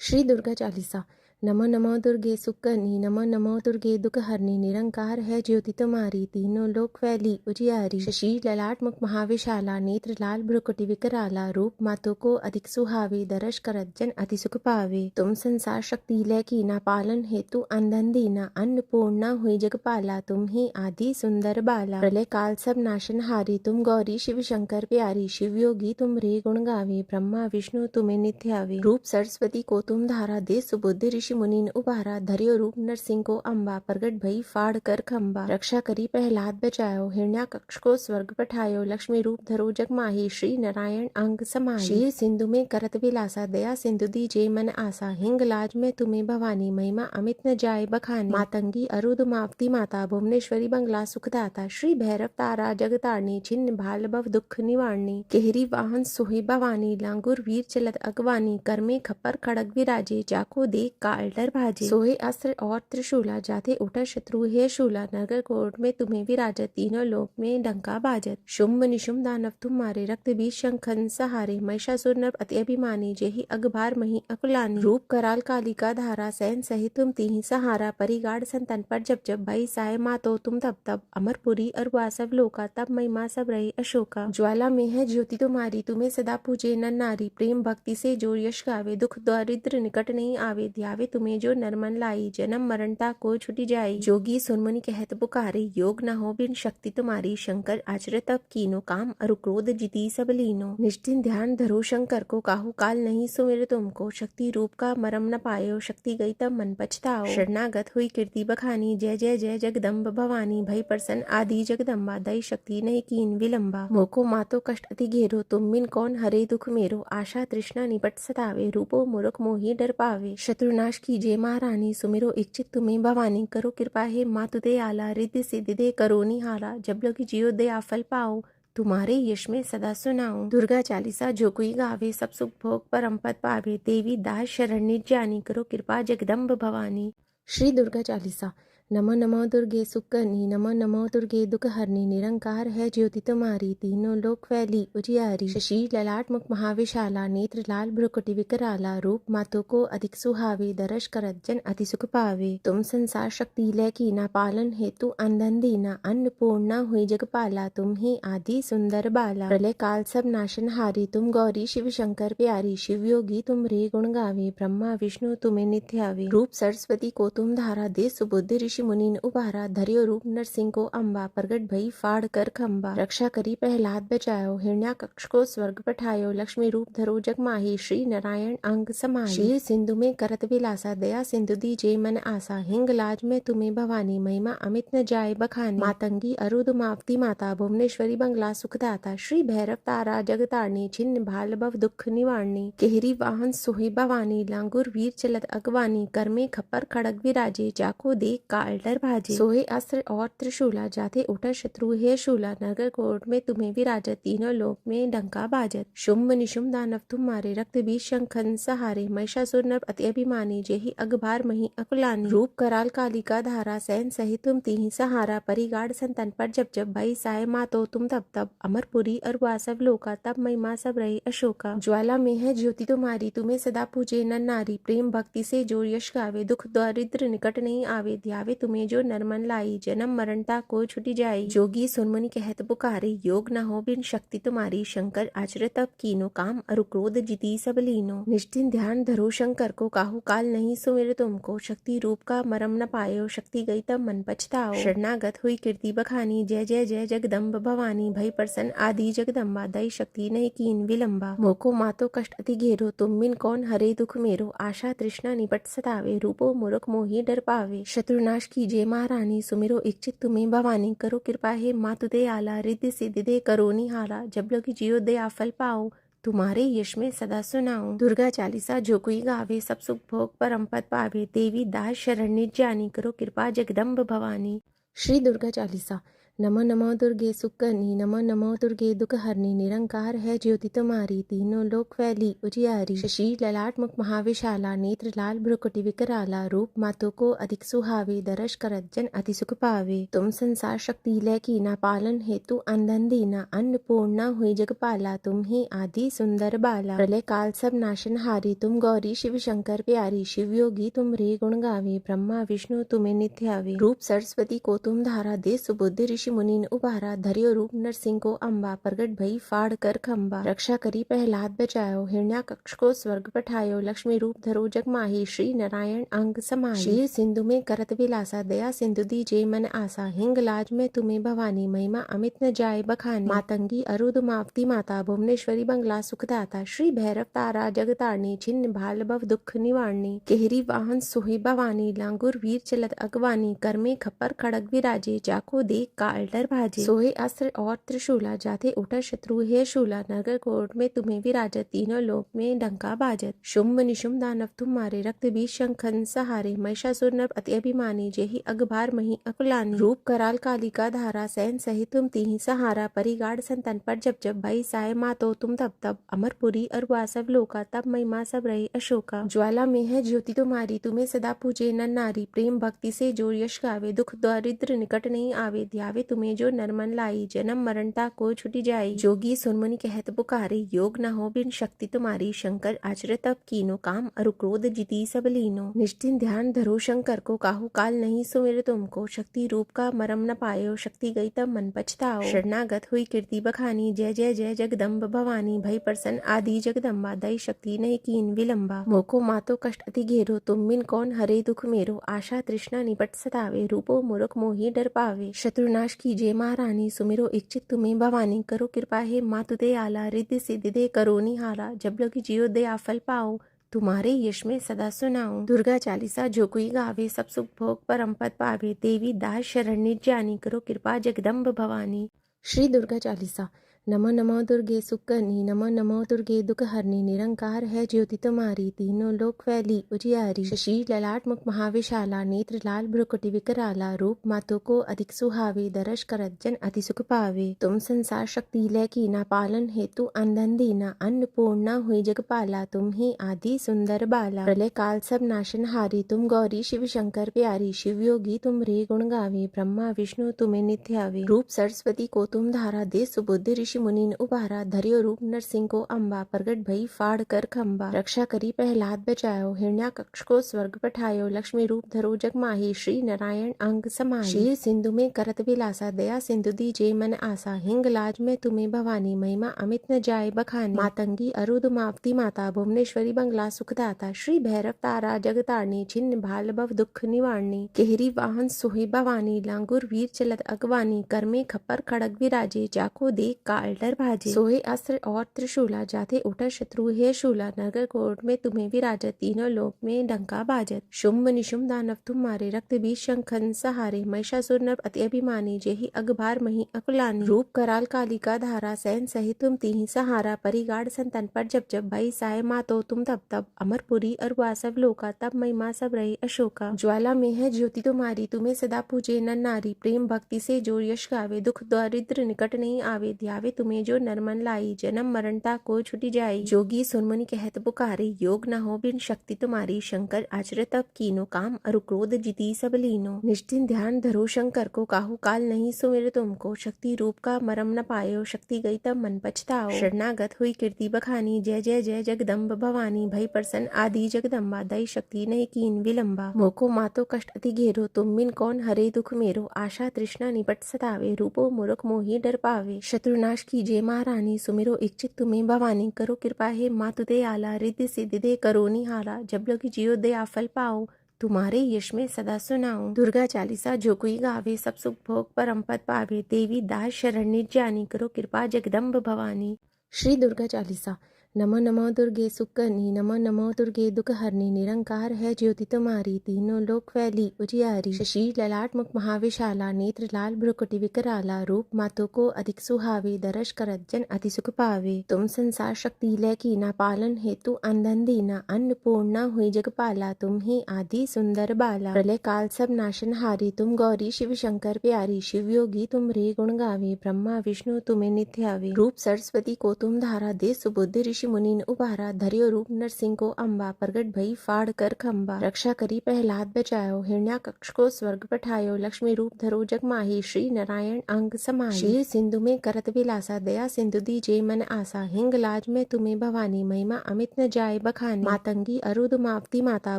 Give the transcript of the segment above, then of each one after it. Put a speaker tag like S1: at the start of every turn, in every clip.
S1: श्री दुर्गा चालीसा। नमो नमो दुर्गे सुकर्णी, नमो नमो दुर्गे दुखहरणी, निरंकार है ज्योति तुम्हारी, तीनों लोक फैली उजियारी। शशि ललाट मुख महाविशाला, नेत्र लाल भ्रुकुटि विकराला, रूप मातों को अधिक सुहावे, दर्श करत जन अति सुख पावे। तुम संसार शक्ति लय कीना, पालन हेतु अंधन दीना, अन्नपूर्णा हुई जगपाला, तुम ही आदि सुंदर बाला। प्रलय काल सब नाशन हारी, तुम गौरी शिव शंकर प्यारी, शिव योगी तुम रे गुण गावे, ब्रह्मा विष्णु तुम्हें नित्य आवे। रूप सरस्वती को तुम धारा, दे सुबुद्धि ऋषि मुनि ने उबारा, धर्यो रूप नरसिंह को अम्बा, प्रगट भई फाड़ कर खम्बा। रक्षा करी प्रहलाद बचायो, हिरण्याकक्ष को स्वर्ग पठायो, लक्ष्मी रूप धरो जग माही, श्री नारायण अंग समाई। क्षीर सिंधु में करत विलासा, दया सिंधु दीजे मन आसा, हिंगलाज में तुम्हें भवानी, महिमा अमित न जाय बखानी। मातंगी अरुदमावती माता, भुवनेश्वरी बंगला सुखदाता, श्री भैरव तारा जगतारणी, छिन्न भाल भव दुख निवारणी। केहरी वाहन सोहे भवानी, लांगुर वीर चलत अगवानी, कर में खप्पर खड़ग विराजे, जाको देख काल डर भाजे। सोहे अस्त्र और त्रिशूला, जाते उठा शत्रु है शूला, नगर कोट में तुम्हें विराजत, तीनों लोक में डंका बाजत। शुंभ निशुंभ दानव तुम मारे, रक्त बीज शंखन सहारे, महिषासुर नर अति अभिमानी, जेहि अगभार मही अकुलानी। रूप कराल कालिका धारा, सहन सहित तुम तिहि सहारा, परिगाड़ संतन पर जब जब, भई साय मातो तुम तब तब। अमरपुरी अरुआ सब लोका, तब महिमा सब रही अशोका। ज्वाला में है ज्योति तुम्हारी, तुम्हें सदा पूजे नर नारी, प्रेम भक्ति से जो यश गावे, दुख दारिद्र निकट नहीं आवे। ध्यावे तुम्हें जो नर मन लाई, जन्म मरणता को छुटी जाई। जोगी सुनमुनि कहत पुकारे, योग न हो बिन शक्ति तुम्हारी, शंकर आचर तप कीनो, काम अरु क्रोध जिती सब लीनो। निष्ठिन ध्यान धरो शंकर को, काहू काल नहीं सुमिर तुमको, शक्ति रूप का मरम न पायो, शक्ति गई तब मन पछताओ। शरणागत हुई कीर्ति बखानी, जय जय जय जगदम्ब भवानी, भई प्रसन्न आदि जगदम्बा, दई शक्ति नहीं कीन विलंबा। मोको मातो कष्ट अति घेरो, तुम बिन कौन हरे दुख मेरो, आशा तृष्णा निपट सतावे, रूपो मूर्ख मोहि डर पावे। शत्रुनाश कीजिए महारानी, सुमिरो इच्छित तुम्हें भवानी, करो कृपा हे मातु दयाला, रिद्धि सिद्धि दे करो निहाला, जब लगी जियो दया फल पाओ, तुम्हारे यश में सदा सुनाओ। दुर्गा चालीसा जो कोई गावे, सब सुख भोग परम पद पावे, देवी दास शरण्य जानी, करो कृपा जगदम्ब भवानी। श्री दुर्गा चालीसा। नमो नमो दुर्गे सुकर्णी, नमो नमो दुर्गे दुखहरणी, निरंकार है ज्योति तुम्हारी, तीनों लोक फैली उजियारी। शशि ललाट मुख महाविशाला, नेत्र लाल भ्रुकुटि विकराला, रूप मातों को अधिक सुहावे, दर्श करत जन अति सुख पावे। तुम संसार शक्ति लय कीना, पालन हेतु अंधन दीना, अन्नपूर्णा हुई जगपाला, तुम ही आदि सुंदर बाला। प्रलय काल सब नाशन हारी, तुम गौरी शिव शंकर प्यारी, शिव योगी तुम रे गुण गावे, ब्रह्मा विष्णु तुम्हें नित्य आवे। रूप सरस्वती को तुम धारा, दे सुबुद्धि ऋषि मुनि ने उबारा, धर्यो रूप नरसिंह को अम्बा, प्रगट भई फाड़ कर खम्बा। रक्षा करी प्रहलाद बचायो, हिरण्याकक्ष को स्वर्ग पठायो, लक्ष्मी रूप धरो जग माही, श्री नारायण अंग समाई। क्षीर सिंधु में करत विलासा, दया सिंधु दीजे मन आसा, हिंगलाज में तुम्हें भवानी, महिमा अमित न जाय बखानी। मातंगी अरुदमावती माता, भुवनेश्वरी बंगला सुखदाता, श्री भैरव तारा जगतारणी, छिन्न भाल भव दुख निवारणी। केहरी वाहन सोहे भवानी, लांगुर वीर चलत अगवानी, कर में खप्पर खड़ग विराजे, जाको देख काल डर भाजे। सोहे अस्त्र और त्रिशूला, जाते उठा शत्रु है शूला, नगर कोट में तुम्हें विराजत, तीनों लोक में डंका बाजत। शुंभ निशुंभ दानव तुम मारे, रक्त बीज शंखन सहारे, महिषासुर नर अति अभिमानी, जेहि अगभार मही अकुलानी। रूप कराल कालिका धारा, सहन सहित तुम तिहि सहारा, परिगाड़ संतन पर जब जब, भई साय मातो तुम तब तब। अमरपुरी अरुआ सब लोका, तब महिमा सब रही अशोका। ज्वाला में है ज्योति तुम्हारी, तुम्हें सदा पूजे नर नारी, प्रेम भक्ति से जो यश गावे, दुख दारिद्र निकट नहीं आवे। ध्यावे तुम्हें जो नर मन लाई, जन्म मरणता को छुटी जाई। जोगी सुनमुनि कहत पुकारे, योग न हो बिन शक्ति तुम्हारी, शंकर आचर तप कीनो, काम अरु क्रोध जिती सब लीनो। निष्ठिन ध्यान धरो शंकर को, काहू काल नहीं सुमिर तुमको, शक्ति रूप का मरम न पायो, शक्ति गई तब मन पछताओ। शरणागत हुई कीर्ति बखानी, जय जय जय जगदम्ब भवानी, भई प्रसन्न आदि जगदम्बा, दई शक्ति नहीं कीन विलंबा। मोको मातो कष्ट अति घेरो, तुम बिन कौन हरे दुख मेरो, आशा तृष्णा निपट सतावे, रूपो मूर्ख मोहि डर पावे। शत्रुनाश कीजिए महारानी, सुमिरो इच्छित तुम्हें भवानी, करो कृपा हे मातु दयाला, रिद्धि सिद्धि दे करो निहाला, जब लगी जियो दया फल पाओ, तुम्हारे यश में सदा सुनाओ। दुर्गा चालीसा जो कोई गावे, सब सुख भोग परम पद पावे, देवी दास शरण्य जानी, करो कृपा जगदम्ब भवानी। श्री दुर्गा चालीसा। नमो नमो दुर्गे सुकर्णी नमो नमो दुर्गे दुखहरणी निरंकार है ज्योति तुम्हारी तीनों लोक फैली उजियारी शशि ललाट मुख महाविशाला नेत्र लाल भ्रुकुटि विकराला रूप मातों को अधिक सुहावे दर्श करत जन अति सुख पावे तुम संसार शक्ति लय की ना पालन हेतु अंधन दीना अन्नपूर्णा हुई जगपाला तुम ही आदि सुंदर बाला प्रलय काल सब नाशन हारी तुम गौरी शिव शंकर प्यारी शिव योगी तुम रे गुण गावे ब्रह्मा विष्णु तुम्हें नित्य आवे रूप सरस्वती को तुम धारा दे सुबुद्धि ऋषि मुनि ने उबारा धरियो रूप नरसिंह को अम्बा प्रगट भई फाड़ कर खम्बा रक्षा करी प्रहलाद बचायो हिरण्याकक्ष को स्वर्ग पठायो लक्ष्मी रूप धरो जग माही श्री नारायण अंग समाही शीर सिंधु में करत विलासा दया सिंधु दीजे मन आसा हिंगलाज में तुम्हें भवानी महिमा अमित न जाय बखानी मातंगी अरुदमावती माता भुवनेश्वरी बंगला सुखदाता श्री भैरव तारा जगतारणी छिन्न भाल भव दुख निवारणी केहरी वाहन सोहे भवानी लांगुर वीर चलत अगवानी कर में खप्पर खड़ग विराजे जाको देख काल डर भाजे सोहे अस्त्र और त्रिशूला जाते उठा शत्रु है शूला नगर कोट में तुम्हें विराजत तीनों लोक में डंका बाजत शुंभ निशुंभ दानव तुम्हारे रक्त बीज शंखन सहारे महिषासुर नर अति अभिमानी जेहि अगभार मही अकुलानी रूप कराल कालिका धारा सैन सहित तुम तीही सहारा परिगाड़ संतन पर जब जब भई साय मातो तुम तब तब अमरपुरी और वासव लोका तब महिमा सब रहे अशोका ज्वाला में है ज्योति तुम्हारी तुम्हें सदा पूजे नर नारी प्रेम भक्ति से जो यश गावे दुख दारिद्र निकट नहीं आवे ध्यावे तुम्हें जो नरमन लाई जन्म मरणता को छुटी जाई जोगी सुनमुनि कहत पुकारे योग न हो बिन शक्ति तुम्हारी शंकर आचर तब कीनो काम अरु क्रोध जिती सब लीनो निष्ठिन ध्यान धरो शंकर को काहू काल नहीं सुमिर तुमको शक्ति रूप का मरम न पायो शक्ति गई तब मन पछताओ शरणागत हुई कीर्ति बखानी जय जय जय जगदम्ब भवानी भई प्रसन्न आदि जगदम्बा दई शक्ति नहीं कीन विलंबा मोको मातो कष्ट अति घेरो तुम बिन कौन हरे दुख मेरो आशा तृष्णा निपट सतावे रूपो मूर्ख मोहि डर पावे शत्रुनाश कीजिए महारानी सुमिरो इच्छित तुम्हें भवानी करो कृपा है मातु दे आला रिद्धि सिद्धि दे करो निहारा जब लगी जियो दे आफल पाओ तुम्हारे यश में सदा सुनाऊं दुर्गा चालीसा जो कोई गावे सब सुख भोग परम पद पावे देवी दास शरण्य जानी करो कृपा जगदम्ब भवानी श्री दुर्गा चालीसा नमो नमो दुर्गे सुकर्णी नमो नमो दुर्गे दुखहरणी निरंकार है ज्योति तुम्हारी तीनों लोक फैली उजियारी शशि ललाट मुख महाविशाला नेत्र लाल भ्रुकुटि विकराला रूप मातों को अधिक सुहावे दर्श करत जन अति सुख पावे तुम संसार शक्ति लय की ना पालन हेतु अंधन दीना अन्नपूर्णा हुई जगपाला तुम ही आदि सुंदर बाला प्रलय काल सब नाशन हारी तुम गौरी शिव शंकर प्यारी शिव योगी तुम रे गुण गावे ब्रह्मा विष्णु तुम्हें नित्य आवे रूप सरस्वती को तुम धारा दे सुबुद्धि ऋषि मुनि ने उबारा धरियो रूप नरसिंह को अम्बा प्रगट भई फाड़ कर खम्बा रक्षा करी प्रहलाद बचायो हिरण्याकक्ष को स्वर्ग पठायो लक्ष्मी रूप धरो जग माही श्री नारायण अंग समाही शीर सिंधु में करत विलासा दया सिंधु दीजे मन आसा हिंगलाज में तुम्हें भवानी महिमा अमित न जाय बखानी मातंगी अरुदमावती माता भुवनेश्वरी बंगला सुखदाता श्री भैरव तारा जगतारणी छिन्न भाल भव दुख निवारणी केहरी वाहन सोहे भवानी लांगुर वीर चलत अगवानी कर में खप्पर खड़ग विराजे जाको देख काल डर भाजे सोहे अस्त्र और त्रिशूला जाते उठा शत्रु है शूला नगर कोट में तुम्हें विराजत तीनों लोक में डंका बाजत शुंभ निशुंभ दानव तुम्हारे रक्त बीज शंखन सहारे महिषासुर नर अति अभिमानी जेहि अगभार मही अकुलानी रूप कराल कालिका धारा सैन सहित तुम तीही सहारा परिगाड़ संतन पर जब जब भई साय मातो तुम तब तब अमरपुरी और वासव लोका तब महिमा सब रहे अशोका ज्वाला में है ज्योति तुम्हारी तुम्हें सदा पूजे नर नारी प्रेम भक्ति से जो यश गावे दुख दारिद्र निकट नहीं आवे ध्यावे तुम्हें जो नरमन लाई जन्म मरणता को छुटी जाई जोगी सुनमुनि कहत पुकारे योग न हो बिन शक्ति तुम्हारी शंकर आचर तब कीनो काम अरु क्रोध जिती सब लीनो निष्ठिन ध्यान धरो शंकर को काहू काल नहीं सुमिर तुमको शक्ति रूप का मरम न पायो शक्ति गई तब मन पछताओ शरणागत हुई कीर्ति बखानी जय जय जय जगदम्ब भवानी भई प्रसन्न आदि जगदम्बा दई शक्ति नहीं कीन विलंबा मोको मातो कष्ट अति घेरो तुम बिन कौन हरे दुख मेरो आशा तृष्णा निपट सतावे रूपो मूर्ख मोहि डर पावे शत्रुनाश कीजिए महारानी सुमिरो इच्छित तुम्हें भवानी करो कृपा है मातु दे आला रिद्धि सिद्धि दे करो निहारा जब लगी जियो दे आफल पाओ तुम्हारे यश में सदा सुनाऊं दुर्गा चालीसा जो कोई गावे सब सुख भोग परम पद पावे देवी दास शरण्य जानी करो कृपा जगदम्ब भवानी श्री दुर्गा चालीसा नमो नमो दुर्गे सुकनी नमो नमो दुर्गे दुख हरनी निरंकार है ज्योति तुम्हारी तीनों लोक फैली उजियारी शशि ललाट मुख महाविशाला नेत्र लाल भ्रुकुटि विकराला रूप मातों को अधिक सुहावे दरस करत जन अति सुख पावे तुम संसार शक्ति लय की ना पालन हेतु अंधन दीना अन्नपूर्णा हुई जगपाला तुम ही आदि सुंदर बाला प्रलय काल सब नाशन हारी तुम गौरी शिव शंकर प्यारी शिव योगी तुम रे गुण गावे ब्रह्मा विष्णु तुम्हें नित्य आवे रूप सरस्वती को तुम धारा दे सुबुद्धि ऋषि मुनि उबारा धरियो रूप नरसिंह को अम्बा प्रगट भई फाड़ कर खम्बा रक्षा करी प्रहलाद बचायो हिरण्याकक्ष को स्वर्ग पठायो लक्ष्मी रूप धरो जग माही श्री नारायण अंग समाही शीर सिंधु में करत विलासा दया सिंधु दीजे मन आसा हिंगलाज में तुम्हें भवानी महिमा अमित न जाए बखानी मातंगी अरुदमावती माता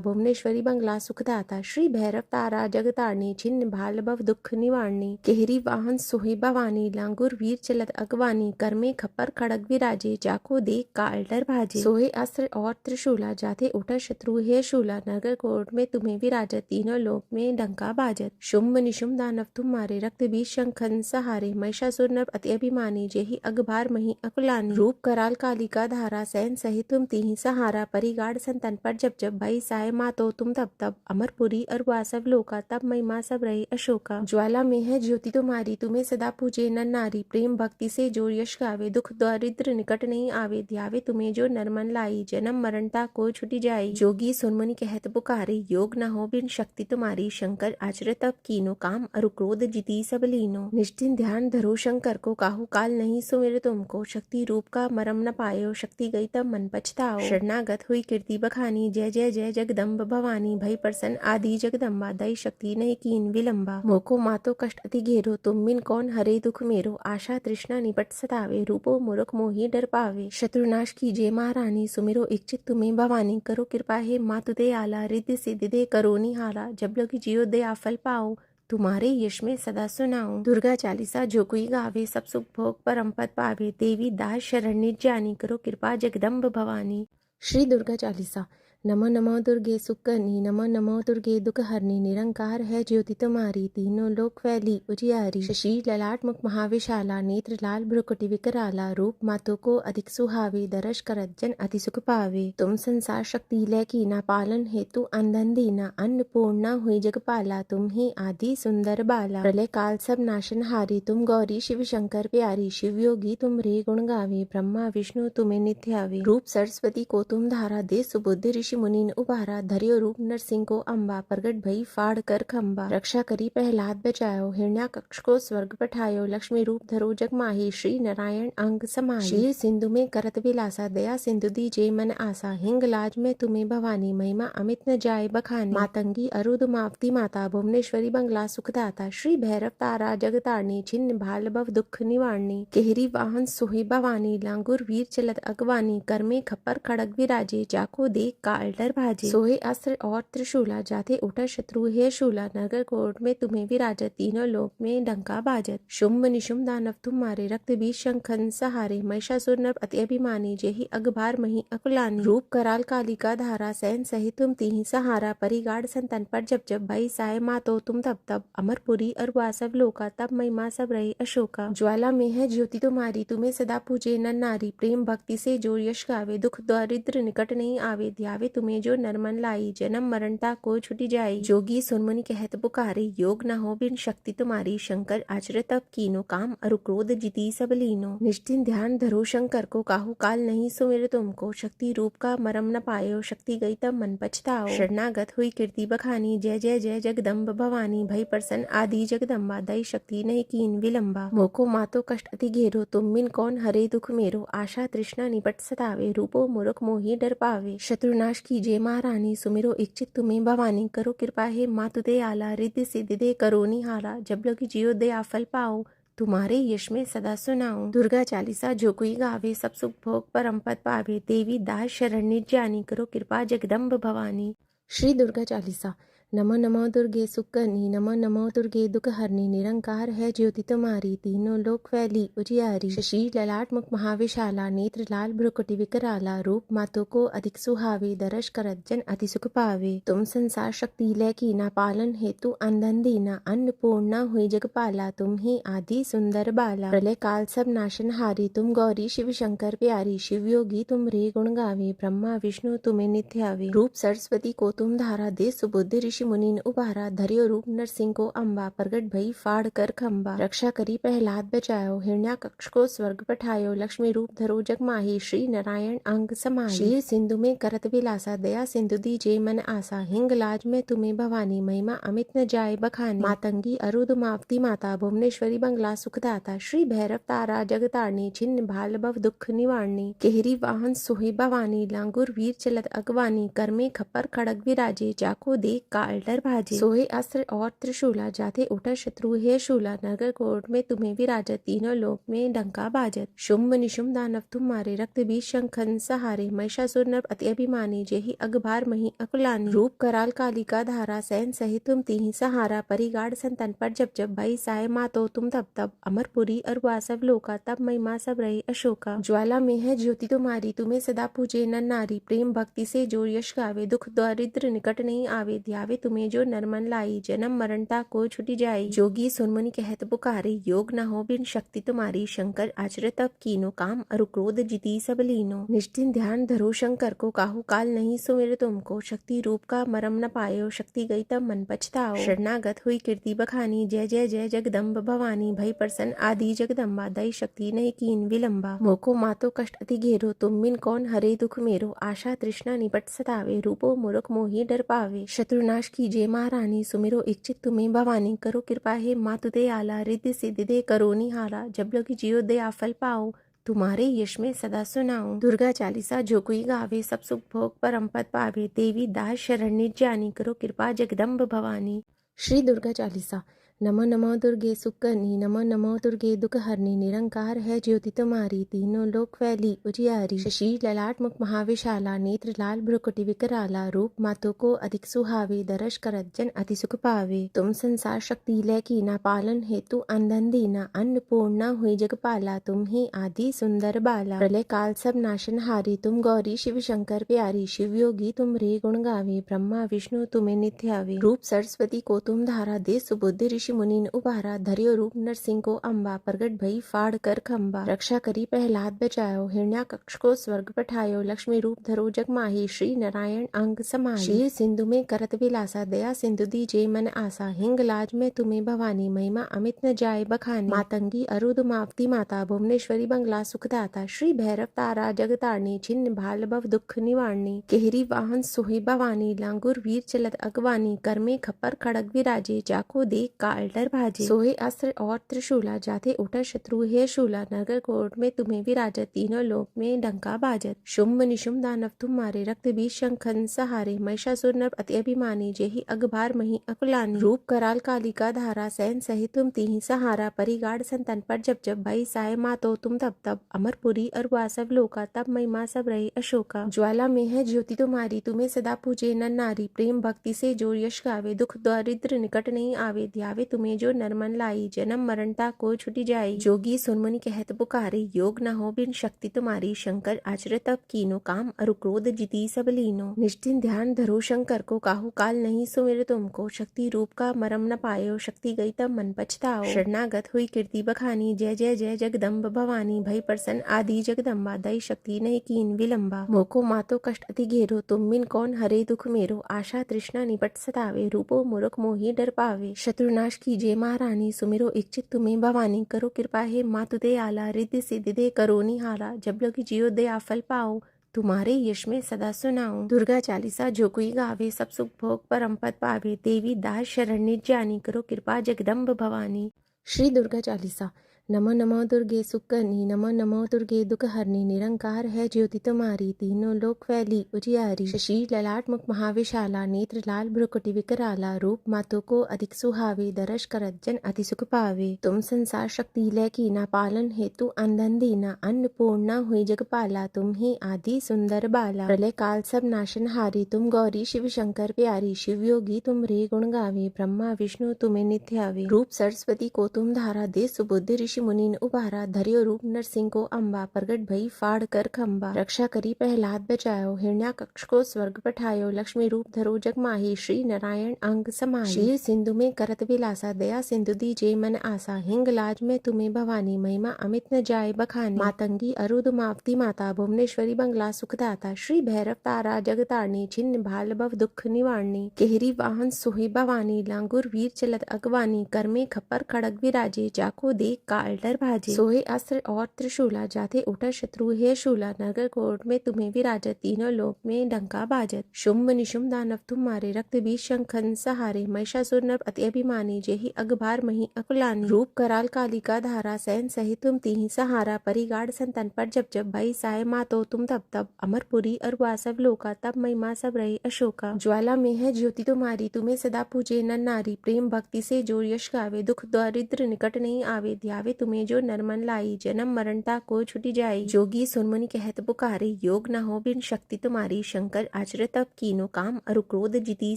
S1: भुवनेश्वरी बंगला सुखदाता श्री भैरव तारा जगतारणी छिन्न भाल भव दुख निवारणी केहरी वाहन सोही भवानी लांगुर वीर चलत अगवानी कर में खप्पर खड़ग विराजे जाको देख काल डर भाजे सोहे अस्त्र और त्रिशूला जाते उठा शत्रु है शूला नगर कोट में तुम्हें विराजत तीनों लोक में डंका बाजत शुंभ निशुंभ दानव तुम्हारे रक्त बीज शंखन सहारे महिषासुर नर अति अभिमानी जेहि अगभार मही अकुलानी रूप कराल कालिका धारा सैन सहित तुम तीही सहारा परिगाड़ संतन पर जब जब भई साय मातो तुम तब तब अमरपुरी और वासव लोका तब महिमा सब रही अशोका ज्वाला में है ज्योति तुम्हारी तुम्हें सदा पूजे नर नारी प्रेम भक्ति से जो यश गावे दुख दारिद्र निकट नहीं आवे ध्यावे तुम्हें जो नरमन लाई जन्म मरणता को छुटी जाई जोगी सुनमुनि कहत पुकारे योग न हो बिन शक्ति तुम्हारी शंकर आचर तब कीनो काम अरु क्रोध जिती सब लीनो निष्ठिन ध्यान धरो शंकर को काहू काल नहीं सुमिर तुमको शक्ति रूप का मरम न पायो शक्ति गई तब मन पछताओ शरणागत हुई कीर्ति बखानी जय जय जय जगदम्ब भवानी भई प्रसन्न आदि जगदम्बा दई शक्ति नहीं कीन विलंबा मोको मातो कष्ट अति घेरो तुम बिन कौन हरे दुख मेरो आशा तृष्णा निपट सतावे रूपो मूर्ख मोहि डर पावे शत्रुनाश कीजिए महारानी सुमिरो इच्छित तुम्हें भवानी करो कृपा है मातु दे आला रिद्धि सिद्धि दे करो निहाला जब लगी जियो दया फल पाओ तुम्हारे यश में सदा सुनाऊं दुर्गा चालीसा जो कोई गावे सब सुख भोग परम पद पावे देवी दास शरण निर्जानी करो कृपा जगदम्ब भवानी श्री दुर्गा चालीसा नमो नमो दुर्गे सुकनी नमो नमो दुर्गे दुख हरनी निरंकार है ज्योति तुम्हारी तीनों लोक फैली उजियारी शशि ललाट मुख महाविशाला नेत्र लाल भ्रुकुटि विकराला रूप मातों को अधिक सुहावे दरस करत जन अति सुख पावे तुम संसार शक्ति लय की ना पालन हेतु अंधन दीना अन्नपूर्णा हुई जगपाला तुम ही आदि सुंदर बाला प्रलय काल सब नाशन हारी तुम गौरी शिव शंकर प्यारी शिव योगी तुम रे गुण गावे ब्रह्मा विष्णु तुम्हें नित्य आवे रूप सरस्वती को तुम धारा दे सुबुद्धि ऋषि मुनि उबारा धरियो रूप नरसिंह को अम्बा प्रगट भई फाड़ कर खम्बा रक्षा करी प्रहलाद बचायो हिरण्याकक्ष को स्वर्ग पठायो लक्ष्मी रूप धरो जग माही श्री नारायण अंग समाही शीर सिंधु में करत विलासा दया सिंधु दीजे मन आसा हिंगलाज में तुम्हें भवानी महिमा अमित न जाए बखानी मातंगी अरुदमावती माता भुवनेश्वरी बंगला सुखदाता श्री भैरव तारा जगतारणी छिन्न भाल भव दुख निवारणी केहरी वाहन सोहे भवानी लांगुर वीर चलत अगवानी कर में खप्पर खड़ग विराजे जाको देख काल डर भाजे सोहे अस्त्र और त्रिशूला जाते उठा शत्रु है शूला नगर कोट में तुम्हें विराजत तीनों लोक में डंका बाजत शुंभ निशुंभ दानव तुम्हारे रक्त बीज शंखन सहारे महिषासुर नर अति अभिमानी जेहि अगभार मही अकुलानी रूप कराल कालिका धारा सैन सहित तुम तीही सहारा परिगाड़ संतन पर जब जब भई साय मातो तुम तब तब अमरपुरी और वासव लोका तब महिमा सब रही अशोका ज्वाला में है ज्योति तुम्हारी तुम्हें सदा पूजे नर नारी प्रेम भक्ति से जो यश गावे दुख दारिद्र निकट नहीं आवे ध्यावे तुम्हें जो नरमन लाई जन्म मरणता को छुटी जाई जोगी सुनमुनि कहत पुकारे योग न हो बिन शक्ति तुम्हारी शंकर आचर तब कीनो काम अरु क्रोध जिती सब लीनो निष्ठिन ध्यान धरो शंकर को काहू काल नहीं सुमिर तुमको शक्ति रूप का मरम न पायो शक्ति गई तब मन पछताओ शरणागत हुई कीर्ति बखानी जय जय जय जगदम्ब भवानी भई प्रसन्न आदि जगदम्बा दई शक्ति नहीं कीन विलंबा मोको मातो कष्ट अति घेरो तुम बिन कौन हरे दुख मेरो आशा तृष्णा निपट सतावे रूपो मूर्ख मोहि डर पावे शत्रुनाश कीजिए महारानी सुमिरो इच्छित तुम्हें भवानी करो कृपा है मातु दे आला रिद्धि सिद्धि दे करो निहाला जब लगी जियो दया फल पाओ तुम्हारे यश में सदा सुनाऊं दुर्गा चालीसा जो कोई गावे सब सुख भोग परम पद पावे देवी दास शरण निर्जानी करो कृपा जगदम्ब भवानी श्री दुर्गा चालीसा नमो नमो दुर्गे सुकनी नमो नमो दुर्गे दुखहरनी निरंकार है ज्योति तुम्हारी तीनों लोक फैली उजियारी शशि ललाट मुख महाविशाला नेत्र लाल भ्रुकुटि विकराला रूप मातो को अधिक सुहावे दरस करत जन अति सुख पावे तुम संसार शक्ति लय की ना पालन हेतु अंधन दीना अन्नपूर्णा हुई जगपाला तुम ही आदि सुंदर बाला प्रलय काल सब नाशन हारी तुम गौरी शिव शंकर प्यारी शिव योगी तुम रे गुण गावे ब्रह्मा विष्णु तुम्हें नित्य आवे रूप सरस्वती को तुम धारा दे सुबुद्धि ऋषि मुनि ने उबारा धरियो रूप नरसिंह को अम्बा प्रगट भई फाड़ कर खम्बा रक्षा करी प्रहलाद बचायो हिरण्याकक्ष को स्वर्ग पठायो लक्ष्मी रूप धरो जग माही श्री नारायण अंग समाही क्षीर सिंधु में करत विलासा दया सिंधु दीजे मन आसा हिंगलाज में तुम्हें भवानी महिमा अमित न जाय बखानी मातंगी अरुदमावती माता भुवनेश्वरी बंगला सुखदाता श्री भैरव तारा जगतारणी छिन्न भाल भव दुख निवारणी केहरी वाहन सोहे भवानी लांगुर वीर चलत अगवानी कर में खप्पर खड़ग विराजे जाको देख काल डर भाजे सोहे अस्त्र और त्रिशूला जाते उठा शत्रु है शूला नगर कोट में तुम्हें विराजत तीनों लोक में डंका बाजत शुंभ निशुंभ दानव तुम्हारे रक्त बीज शंखन सहारे महिषासुर नर अति अभिमानी जेहि अगभार मही अकुलानी रूप कराल कालिका धारा सैन सहित तुम तीही सहारा परिगाढ़ संतन पर जब जब भाई साय मातो तुम तब तब अमरपुरी और वासव लोका तब महिमा सब रही अशोका ज्वाला में है ज्योति तुम्हारी तुम्हें सदा पूजे नर नारी प्रेम भक्ति से जो यश गावे दुख दारिद्र निकट नहीं आवे ध्यावे तुम्हें जो नरमन लाई जन्म मरणता को छुटी जाई जोगी सुनमुनि कहत पुकारे योग न हो बिन शक्ति तुम्हारी शंकर आचर तब कीनो काम अरु क्रोध जिती सब लीनो निष्ठिन ध्यान धरो शंकर को काहू काल नहीं सुमिर तुमको शक्ति रूप का मरम न पायो शक्ति गई तब मन पछताओ शरणागत हुई कीर्ति बखानी जय जय जय जगदम्ब भवानी भई प्रसन्न आदि जगदम्बा दई शक्ति नहीं कीन विलंबा मोको मातो कष्ट अति घेरो तुम बिन कौन हरे दुख मेरो आशा तृष्णा निपट सतावे रूपो मूर्ख मोहि डर पावे शत्रुनाश कीजिए महारानी सुमिरो इच्छित तुम्हें भवानी करो कृपा है मातु दे आला रिद्धि सिद्धि दे करो निहाला जब लगी जियो दया फल पाओ तुम्हारे यश में सदा सुनाओ दुर्गा चालीसा जो कोई गावे सब सुख भोग परम पद पावे देवी दास शरण्य जानी करो कृपा जगदम्ब भवानी श्री दुर्गा चालीसा नमो नमो दुर्गे सुकनी नमो नमो दुर्गे दुखहरनी निरंकार है ज्योति तुम्हारी तीनों लोक फैली उजियारी शशि ललाट मुख महाविशाला नेत्र लाल भ्रुकुटि विकराला रूप मातो को अधिक सुहावे दरस करत जन अति सुख पावे तुम संसार शक्ति लय की ना पालन हेतु अंधन दीना अन्नपूर्णा हुई जगपाला तुम ही आदि सुंदर बाला प्रलय काल सब नाशन हारी तुम गौरी शिव शंकर प्यारी शिव योगी तुम रे गुण गावे ब्रह्मा विष्णु तुम्हें नित्य आवे रूप सरस्वती को तुम धारा दे सुबुद्धि ऋषि मुनि ने उबारा धरियो रूप नरसिंह को अम्बा प्रगट भई फाड़ कर खम्बा रक्षा करी प्रहलाद बचायो हिरण्याकक्ष को स्वर्ग पठायो लक्ष्मी रूप धरो जग माही श्री नारायण अंग समाही क्षीर सिंधु में करत विलासा दया सिंधु दीजे मन आसा हिंगलाज में तुम्हें भवानी महिमा अमित न जाय बखानी मातंगी अरुदमावती माता भुवनेश्वरी बंगला सुखदाता श्री भैरव तारा जगतारणी छिन्न भाल भव दुख निवारणी केहरी वाहन सोहे भवानी लांगुर वीर चलत अगवानी कर में खप्पर खड़ग विराजे जाको देख काल डर भाजे सोहे अस्त्र और त्रिशूला जाते उठा शत्रु है शूला नगर कोट में तुम्हें विराजत तीनों लोक में डंका बाजत शुंभ निशुंभ दानव तुम्हारे रक्त बीज शंखन सहारे महिषासुर नर अति अभिमानी जेहि अगभार मही अकुलानी रूप कराल कालिका धारा सैन सहित तुम तीही सहारा परिगाढ़ संतन पर जब जब भाई साय मातो तुम तब तब अमरपुरी और वासव लोका तब महिमा सब रही अशोका ज्वाला में है ज्योति तुम्हारी तुम्हें सदा पूजे नर नारी प्रेम भक्ति से जो यश गावे दुख दारिद्र निकट नहीं आवे ध्यावे तुम्हें जो नरमन लाई जन्म मरणता को छुटी जाई जोगी सुनमुनि कहत पुकारे योग न हो बिन शक्ति तुम्हारी शंकर आचर तब कीनो काम अरु क्रोध जिती सब लीनो निष्ठिन ध्यान धरो शंकर को काहू काल नहीं सुमिर तुमको शक्ति रूप का मरम न पायो शक्ति गई तब मन पछताओ शरणागत हुई कीर्ति बखानी जय जय जय जगदम्ब भवानी भई प्रसन्न आदि जगदम्बा दई शक्ति नहीं कीन विलंबा मोको मातो कष्ट अति घेरो तुम बिन कौन हरे दुख मेरो आशा तृष्णा निपट सतावे रूपो मूर्ख मोहि डर पावे शत्रुनाश कीजिए महारानी सुमिरो इच्छित तुम्हें भवानी करो कृपा है मातु दे आला रिद्धि सिद्धि दे करो निहाला जब लगी जियो दया फल पाओ तुम्हारे यश में सदा सुनाओ दुर्गा चालीसा जो कोई गावे सब सुख भोग परम पद पावे देवी दास शरण्य जानी करो कृपा जगदम्ब भवानी श्री दुर्गा चालीसा नमो नमो दुर्गे सुकर्णी नमो नमो दुर्गे दुखहरणी निरंकार है ज्योति तुम्हारी तीनों लोक फैली उजियारी शशि ललाट मुख महाविशाला नेत्र लाल भ्रुकुटि विकराला रूप मातों को अधिक सुहावे दरस करत जन अति सुख पावे तुम संसार शक्ति लय की ना पालन हेतु अंधन दीना अन्नपूर्णा हुई जगपाला तुम ही आदि सुंदर बाला प्रलय काल सब नाशन हारी तुम गौरी शिव शंकर प्यारी शिव योगी तुम रे गुण गावे ब्रह्मा विष्णु तुम्हें नित्य आवे रूप सरस्वती को तुम धारा दे सुबुद्धि ऋषि मुनि ने उबारा धरियो रूप नरसिंह को अम्बा प्रगट भई फाड़ कर खम्बा रक्षा करी प्रहलाद बचायो हिरण्याकक्ष को स्वर्ग पठायो लक्ष्मी रूप धरो जग माही श्री नारायण अंग समाही शीर सिंधु में करत विलासा दया सिंधु दीजे मन आसा हिंगलाज में तुम्हें भवानी महिमा अमित न जाए बखानी मातंगी अरुदमावती माता भुवनेश्वरी बंगला सुखदाता श्री भैरव तारा जगतारणी छिन्न भाल भव दुख निवारणी केहरी वाहन सोहे भवानी लांगुर वीर चलत अगवानी कर में खप्पर खड़ग विराजे जाको देख काल डर भाजे सोहे अस्त्र और त्रिशूला जाते उठा शत्रु है शूला नगर कोट में तुम्हें विराजत तीनों लोक में डंका बाजत शुंभ निशुंभ दानव तुम्हारे रक्त बीज शंखन सहारे महिषासुर नर अति अभिमानी जेहि अगभार मही अकुलानी रूप कराल कालिका धारा सैन सहित तुम तीही सहारा परिगाढ़ संतन पर जब जब भई साय मातो तुम तब तब अमरपुरी अरुआ सब लोका तब महिमा सब रहे अशोका ज्वाला में है ज्योति तुम्हारी तुम्हें सदा पूजे नर नारी प्रेम भक्ति से जो यश गावे दुख दारिद्र निकट नहीं आवे ध्यावे तुम्हें जो नरमन लाई जन्म मरणता को छुटी जाई जोगी सुनमुनि कहत पुकारे योग न हो बिन शक्ति तुम्हारी शंकर आचरत तब कीनो काम अरु क्रोध जिती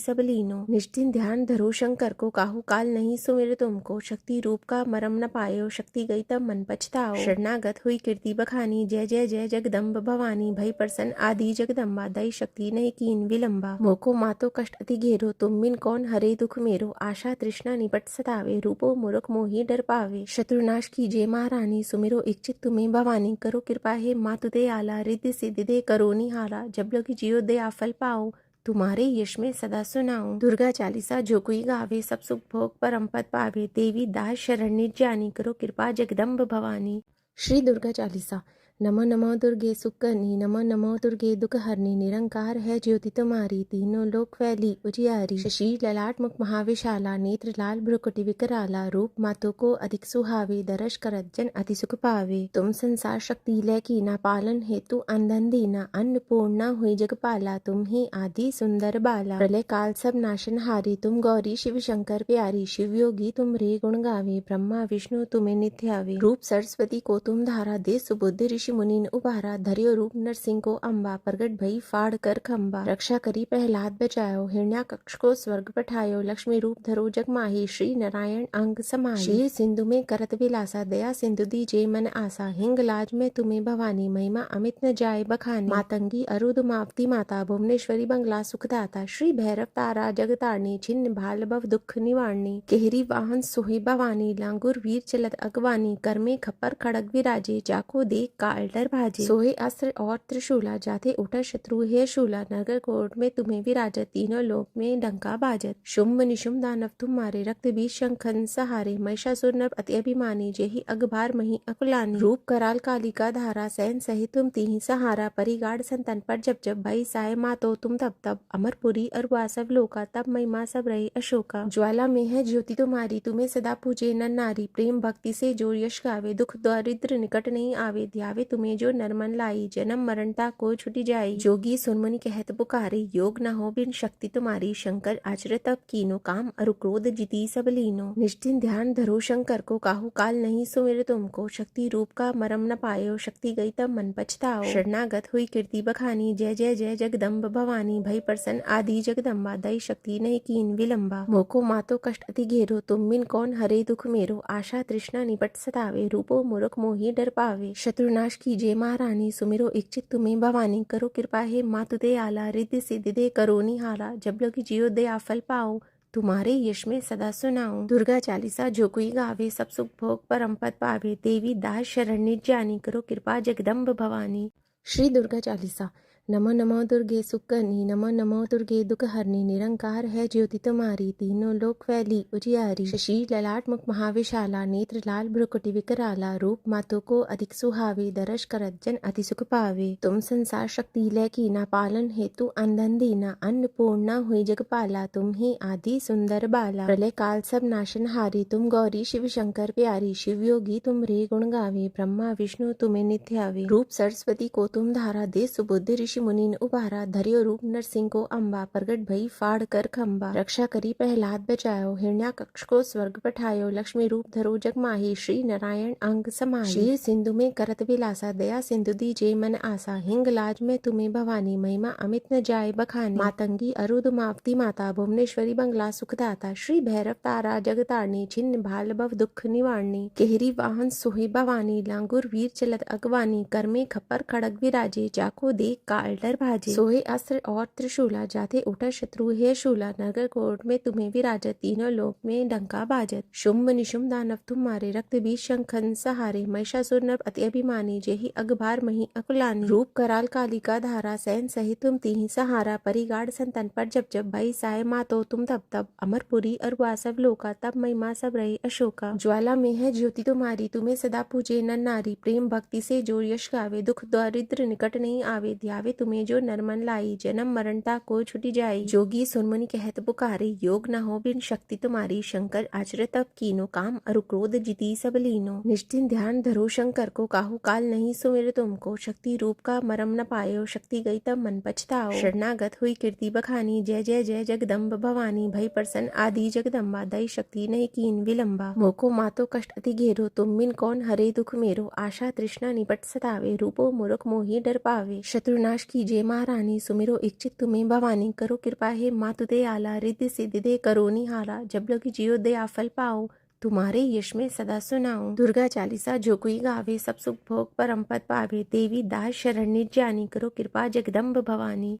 S1: सब लीनो निष्ठिन ध्यान धरो शंकर को काहू काल नहीं सुमिर तुमको शक्ति रूप का मरम न पायो शक्ति गई तब मन पछताओ शरणागत हुई कीर्ति बखानी जय जय जय जगदम्ब भवानी भई प्रसन्न आदि जगदम्बा दई शक्ति नहीं कीन विलंबा मोको मातो कष्ट अति घेरो तुम बिन कौन हरे दुख मेरो आशा तृष्णा निपट सतावे रूपो मूर्ख मोहि डर पावे शत्रुनाश कीजिए महारानी सुमिरो इच्छित तुम्हें भवानी करो कृपा है मातु दे आला रिद्धि सिद्धि दे करो निहारा जब लगी जियो दे आफल पाओ तुम्हारे यश में सदा सुनाऊं दुर्गा चालीसा जो कोई गावे सब सुख भोग परम पद पावे देवी दास शरण्य जानी करो कृपा जगदम्ब भवानी श्री दुर्गा चालीसा नमो नमो दुर्गे सुकर्णी नमो नमो दुर्गे दुखहरणी निरंकार है ज्योति तुम्हारी तीनों लोक फैली उजियारी शशि ललाट मुख महाविशाला नेत्र लाल भ्रुकुटि विकराला रूप मातों को अधिक सुहावे दरस करत जन अति सुख पावे तुम संसार शक्ति लय की ना पालन हेतु अंधन दीना अन्नपूर्णा हुई जगपाला तुम ही आदि सुंदर बाला प्रलय काल सब नाशन हारी तुम गौरी शिव शंकर प्यारी शिव योगी तुम रे गुण गावे ब्रह्मा विष्णु तुम्हें नित्य आवे रूप सरस्वती को तुम धारा दे सुबुद्धि ऋषि मुनि ने उबारा धरियो रूप नरसिंह को अम्बा प्रगट भई फाड़ कर खम्बा रक्षा करी प्रहलाद बचायो हिरण्याकक्ष को स्वर्ग पठायो लक्ष्मी रूप धरो जग माही श्री नारायण अंग समाही शीर सिंधु में करत विलासा दया सिंधु दीजे मन आसा हिंगलाज में तुम्हें भवानी महिमा अमित न जाए बखानी मातंगी अरुदमावती माता भुवनेश्वरी बंगला सुखदाता श्री भैरव तारा जगतारणी छिन्न भाल भव दुख निवारणी केहरी वाहन सोहे भवानी लांगुर वीर चलत अगवानी कर में खप्पर खड़ग विराजे जाको देख काल डर भाजे सोहे अस्त्र और त्रिशूला जाते उठा शत्रु है शूला नगर कोट में तुम्हें विराजत तीनों लोक में डंका बाजत शुंभ निशुंभ दानव तुम्हारे रक्त बीज शंखन सहारे महिषासुर नर अति अभिमानी जेहि अगभार मही अकुलानी रूप कराल कालिका धारा सैन सहित तुम तीही सहारा परिगाढ़ संतन पर जब जब भई साय मातो तुम तब तब अमरपुरी अरुआ सब लोका तब महिमा सब रहे अशोका ज्वाला में है ज्योति तुम्हारी तुम्हें सदा पूजे नर नारी प्रेम भक्ति से जो यश गावे दुख दारिद्र निकट नहीं आवे ध्यावे तुम्हें जो नरमन लाई जन्म मरणता को छुटी जाई जोगी सुनमुनि कहत पुकारे योग न हो बिन शक्ति तुम्हारी शंकर आचरत तब कीनो काम अरु क्रोध जिती सब लीनो निष्ठिन ध्यान धरो शंकर को काहू काल नहीं सुमिर तुमको शक्ति रूप का मरम न पायो शक्ति गई तब मन पछताओ शरणागत हुई कीर्ति बखानी जय जय जय जगदम्ब भवानी भई प्रसन्न आदि जगदम्बा दई शक्ति नहीं कीन विलंबा मोको मातो कष्ट अति घेरो तुम बिन कौन हरे दुख मेरो आशा तृष्णा निपट सतावे रूपो मूर्ख मोहि डर पावे शत्रुनाश कीजिए महारानी सुमिरो इच्छित तुम्हें भवानी करो कृपा है मातु दे आला रिद्धि सिद्धि दे करो निहारा जब लगी जियो दे आफल पाओ तुम्हारे यश में सदा सुनाऊं दुर्गा चालीसा जो कोई गावे सब सुख भोग परम पद पावे देवी दास शरण्य जानी करो कृपा जगदम्ब भवानी श्री दुर्गा चालीसा नमो नमो दुर्गे सुकनी नमो नमो दुर्गे दुख हरनी निरंकार है ज्योति तुम्हारी तीनों लोक फैली उजियारी शशि ललाट मुख महाविशाला नेत्र लाल भ्रुकुटि विकराला रूप मातों को अधिक सुहावे दरस करत जन अति सुख पावे तुम संसार शक्ति लय की ना पालन हेतु अंधन दीना अन्नपूर्णा हुई जगपाला तुम ही आदि सुंदर बाला प्रलय काल सब नाशन हारी तुम गौरी शिव शंकर प्यारी शिव योगी तुम रे गुण गावे ब्रह्मा विष्णु तुम्हें नित्य आवे रूप सरस्वती को तुम धारा दे सुबुद्धि ऋषि मुनि ने उबारा धरियो रूप नरसिंह को अम्बा प्रगट भई फाड़ कर खम्बा रक्षा करी प्रहलाद बचायो हिरण्याकक्ष को स्वर्ग पठायो लक्ष्मी रूप धरो जग माही श्री नारायण अंग समाई क्षीर सिंधु में करत विलासा दया सिंधु दीजे मन आसा हिंगलाज में तुम्हें भवानी महिमा अमित न जाए बखानी मातंगी अरुदमावती माता भुवनेश्वरी बंगला सुखदाता श्री भैरव तारा जगतारणी छिन्न भाल भव दुख निवारणी केहरी वाहन सोहे भवानी लांगुर वीर चलत अगवानी कर में खप्पर खड़ग विराजे जाको देख काल डर भाजे सोहे अस्त्र और त्रिशूला जाते उठा शत्रु है शूला नगर कोट में तुम्हें विराजत तीनों लोक में डंका बाजत शुंभ निशुंभ दानव तुम्हारे रक्त बीज शंखन सहारे महिषासुर नर अति अभिमानी जेहि अगभार मही अकुलानी रूप कराल कालिका धारा सैन सहित तुम तीही सहारा परिगाड़ संतन पर जब जब भई साय मातो तुम तब तब अमरपुरी और वासव लोका तब महिमा सब रही अशोका ज्वाला में है ज्योति तुम्हारी तुम्हें सदा पूजे नर नारी प्रेम भक्ति से जो यश गावे दुख दारिद्र निकट नहीं आवे ध्यावे तुम्हें जो नरमन लाई जन्म मरणता को छुटी जाई जोगी सुनमुनि कहत पुकारे योग न हो बिन शक्ति तुम्हारी शंकर आचर तब कीनो काम अरु क्रोध जिती सब लीनो निष्ठिन ध्यान धरो शंकर को काहू काल नहीं सुमिर तुमको शक्ति रूप का मरम न पायो शक्ति गई तब मन पछताओ शरणागत हुई कीर्ति बखानी जय जय जय जगदम्ब भवानी भई प्रसन्न आदि जगदम्बा दई शक्ति नहीं कीन विलंबा मोको मातो कष्ट अति घेरो तुम बिन कौन हरे दुख मेरो आशा तृष्णा निपट सतावे रूपो मूर्ख मोहि डर पावे शत्रुनाश कीजिए महारानी सुमिरो इच्छित तुम्हें भवानी करो कृपा हे मातु दे आला रिद्धि सिद्धि दे करो निहाला जब लगी जियो दया फल पाओ तुम्हारे यश में सदा सुनाऊं दुर्गा चालीसा जो कोई गावे सब सुख भोग परम पद पावे देवी दास शरण जानी करो कृपा जगदम्ब भवानी।